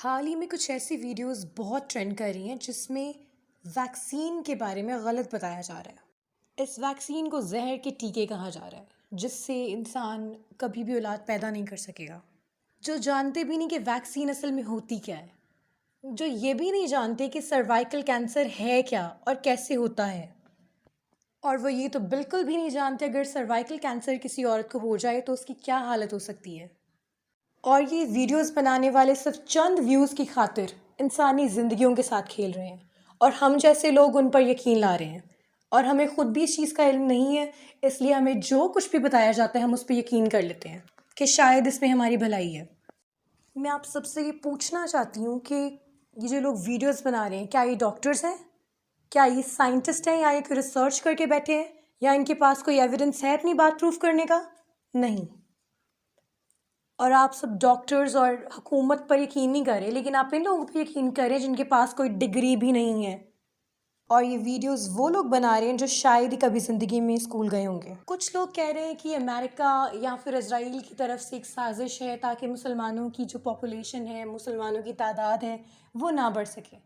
حال ہی میں کچھ ایسی ویڈیوز بہت ٹرینڈ کر رہی ہیں جس میں ویکسین کے بارے میں غلط بتایا جا رہا ہے۔ اس ویکسین کو زہر کے ٹیکے کہا جا رہا ہے جس سے انسان کبھی بھی اولاد پیدا نہیں کر سکے گا۔ جو جانتے بھی نہیں کہ ویکسین اصل میں ہوتی کیا ہے، جو یہ بھی نہیں جانتے کہ سروائیکل کینسر ہے کیا اور کیسے ہوتا ہے، اور وہ یہ تو بالکل بھی نہیں جانتے اگر سروائیکل کینسر کسی عورت کو ہو جائے تو اس کی کیا حالت ہو سکتی ہے۔ اور یہ ویڈیوز بنانے والے صرف چند ویوز کی خاطر انسانی زندگیوں کے ساتھ کھیل رہے ہیں، اور ہم جیسے لوگ ان پر یقین لا رہے ہیں، اور ہمیں خود بھی اس چیز کا علم نہیں ہے، اس لیے ہمیں جو کچھ بھی بتایا جاتا ہے ہم اس پہ یقین کر لیتے ہیں کہ شاید اس میں ہماری بھلائی ہے۔ میں آپ سب سے یہ پوچھنا چاہتی ہوں کہ یہ جو لوگ ویڈیوز بنا رہے ہیں کیا یہ ڈاکٹرز ہیں؟ کیا یہ سائنٹسٹ ہیں، یا یہ کوئی ریسرچ کر کے بیٹھے ہیں، یا ان کے پاس کوئی ایویڈنس ہے اپنی بات پروف کرنے کا؟ نہیں۔ اور آپ سب ڈاکٹرز اور حکومت پر یقین نہیں کر رہے، لیکن آپ ان لوگوں پہ یقین کریں جن کے پاس کوئی ڈگری بھی نہیں ہے۔ اور یہ ویڈیوز وہ لوگ بنا رہے ہیں جو شاید ہی کبھی زندگی میں اسکول گئے ہوں گے۔ کچھ لوگ کہہ رہے ہیں کہ امریکہ یا پھر اسرائیل کی طرف سے ایک سازش ہے تاکہ مسلمانوں کی جو پاپولیشن ہے، مسلمانوں کی تعداد ہے، وہ نہ بڑھ سکے۔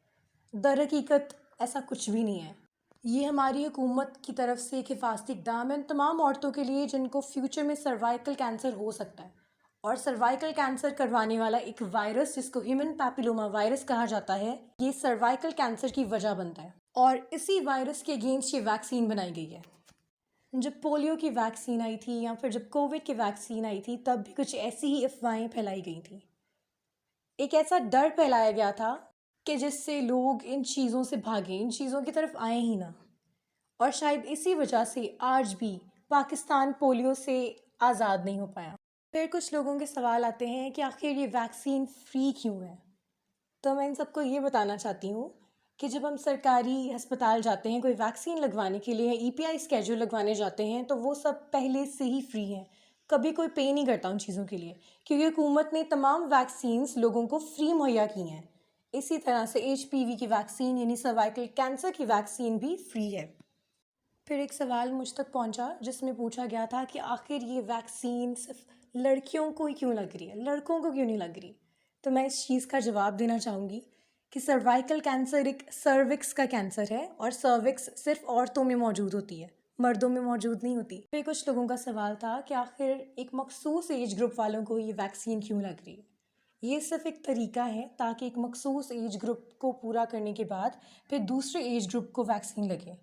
در حقیقت ایسا کچھ بھی نہیں ہے۔ یہ ہماری حکومت کی طرف سے ایک حفاظتی اقدام ہے ان تمام عورتوں کے لیے جن کو فیوچر میں سروائیکل کینسر ہو سکتا ہے، اور سروائیکل کینسر کروانے والا ایک وائرس جس کو ہیومن پیپیلوما وائرس کہا جاتا ہے، یہ سروائیکل کینسر کی وجہ بنتا ہے، اور اسی وائرس کے اگینسٹ یہ ویکسین بنائی گئی ہے۔ جب پولیو کی ویکسین آئی تھی یا پھر جب کووڈ کی ویکسین آئی تھی تب بھی کچھ ایسی ہی افواہیں پھیلائی گئی تھیں۔ ایک ایسا ڈر پھیلایا گیا تھا کہ جس سے لوگ ان چیزوں سے بھاگیں، ان چیزوں کی طرف آئیں ہی نہ، اور شاید اسی وجہ سے آج بھی پاکستان پولیو سے آزاد نہیں ہو پایا۔ پھر کچھ لوگوں کے سوال آتے ہیں کہ آخر یہ ویکسین فری کیوں ہے؟ تو میں ان سب کو یہ بتانا چاہتی ہوں کہ جب ہم سرکاری ہسپتال جاتے ہیں کوئی ویکسین لگوانے کے لیے، ای پی آئی اسکیجول لگوانے جاتے ہیں، تو وہ سب پہلے سے ہی فری ہیں، کبھی کوئی پے نہیں کرتا ان چیزوں کے لیے، کیونکہ حکومت نے تمام ویکسینز لوگوں کو فری مہیا کی ہیں۔ اسی طرح سے ایچ پی وی کی ویکسین یعنی سروائیکل کینسر کی ویکسین بھی فری ہے۔ پھر ایک سوال مجھ تک پہنچا جس میں پوچھا گیا تھا کہ آخر یہ ویکسین صرف لڑکیوں کو ہی کیوں لگ رہی ہے، لڑکوں کو کیوں نہیں لگ رہی؟ تو میں اس چیز کا جواب دینا چاہوں گی کہ سروائیکل کینسر ایک سروکس کا کینسر ہے، اور سروکس صرف عورتوں میں موجود ہوتی ہے، مردوں میں موجود نہیں ہوتی۔ پھر کچھ لوگوں کا سوال تھا کہ آخر ایک مخصوص ایج گروپ والوں کو یہ ویکسین کیوں لگ رہی ہے؟ یہ صرف ایک طریقہ ہے تاکہ ایک مخصوص ایج گروپ کو پورا کرنے کے بعد پھر دوسرے ایج گروپ کو ویکسین لگے۔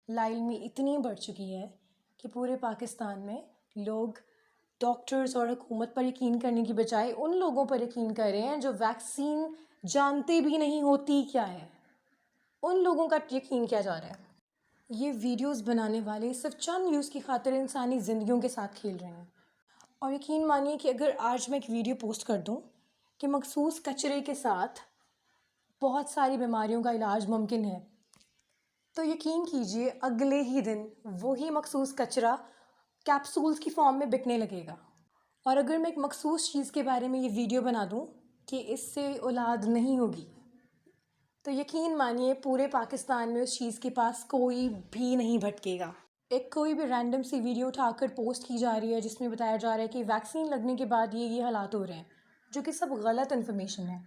لاعلمی اتنی بڑھ چکی ہے کہ پورے پاکستان میں لوگ ڈاکٹرز اور حکومت پر یقین کرنے کی بجائے ان لوگوں پر یقین کر رہے ہیں جو ویکسین جانتے بھی نہیں ہوتی کیا ہے، ان لوگوں کا یقین کیا جا رہا ہے۔ یہ ویڈیوز بنانے والے صرف چند ویوز کی خاطر انسانی زندگیوں کے ساتھ کھیل رہے ہیں، اور یقین مانیے کہ اگر آج میں ایک ویڈیو پوسٹ کر دوں کہ مخصوص کچرے کے ساتھ بہت ساری بیماریوں کا علاج ممکن ہے، تو یقین کیجئے اگلے ہی دن وہی مخصوص کچرا کیپسولز کی فارم میں بکنے لگے گا۔ اور اگر میں ایک مخصوص چیز کے بارے میں یہ ویڈیو بنا دوں کہ اس سے اولاد نہیں ہوگی، تو یقین مانیے پورے پاکستان میں اس چیز کے پاس کوئی بھی نہیں بھٹکے گا۔ ایک کوئی بھی رینڈم سی ویڈیو اٹھا کر پوسٹ کی جا رہی ہے جس میں بتایا جا رہا ہے کہ ویکسین لگنے کے بعد یہ حالات ہو رہے ہیں، جو کہ سب غلط انفارمیشن ہے۔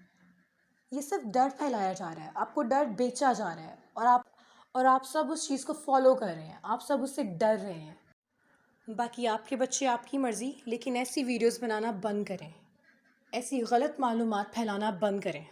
یہ صرف ڈر پھیلایا جا رہا ہے، آپ کو ڈر بیچا جا رہا ہے، اور آپ سب اس چیز کو فالو کر رہے ہیں، آپ سب اس سے ڈر رہے ہیں۔ باقی آپ کے بچے آپ کی مرضی، لیکن ایسی ویڈیوز بنانا بند کریں، ایسی غلط معلومات پھیلانا بند کریں۔